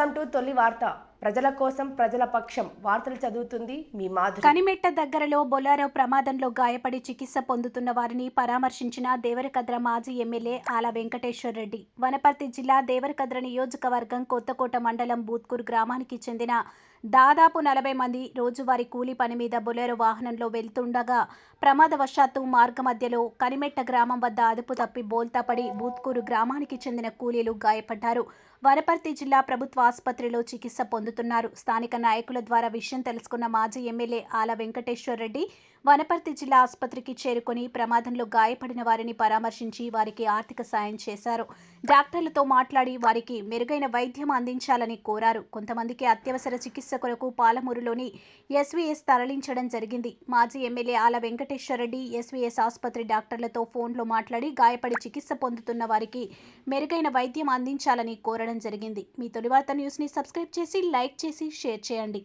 Welcome to తొలి వార్త. ప్రజల కోసం ప్రజల పక్షం. వార్తలు చదువుతుంది మీ మాధురి. కనిమెట్ట దగ్గరలో బొలారో ప్రమాదంలో గాయపడి చికిత్స పొందుతున్న వారిని పరామర్శించిన దేవరకద్ర మాజీ ఎమ్మెల్యే ఆల వెంకటేశ్వర్ రెడ్డి. వనపర్తి జిల్లా దేవరకద్ర నియోజకవర్గం కొత్తకోట మండలం బూత్కూరు గ్రామానికి చెందిన దాదాపు 40 మంది రోజువారీ కూలీ పని మీద బొలెరో వాహనంలో వెళ్తుండగా ప్రమాదవశాత్తు మార్గమధ్యలో కనిమెట్ట గ్రామం వద్ద అదుపు తప్పి బోల్తాపడి బూత్కూరు గ్రామానికి చెందిన కూలీలు గాయపడ్డారు. వనపర్తి జిల్లా ప్రభుత్వ ఆసుపత్రిలో చికిత్స పొందుతున్నారు. స్థానిక నాయకుల ద్వారా విషయం తెలుసుకున్న మాజీ ఎమ్మెల్యే ఆల వెంకటేశ్వర్ రెడ్డి వనపర్తి జిల్లా ఆసుపత్రికి చేరుకుని ప్రమాదంలో గాయపడిన వారిని పరామర్శించి వారికి ఆర్థిక సాయం చేశారు. డాక్టర్లతో మాట్లాడి వారికి మెరుగైన వైద్యం అందించాలని కోరారు. కొంతమందికి అత్యవసర చికిత్స కొరకు పాలమూరులోని ఎస్వీఎస్ తరలించడం జరిగింది. మాజీ ఎమ్మెల్యే ఆల వెంకటేశ్వర్ రెడ్డి ఎస్వీఎస్ ఆసుపత్రి డాక్టర్లతో ఫోన్లో మాట్లాడి గాయపడి చికిత్స పొందుతున్న వారికి మెరుగైన వైద్యం అందించాలని కోరడం జరిగింది. మీ తొలి వార్త న్యూస్ ని సబ్స్క్రైబ్ చేసి లైక్ చేసి షేర్ చేయండి.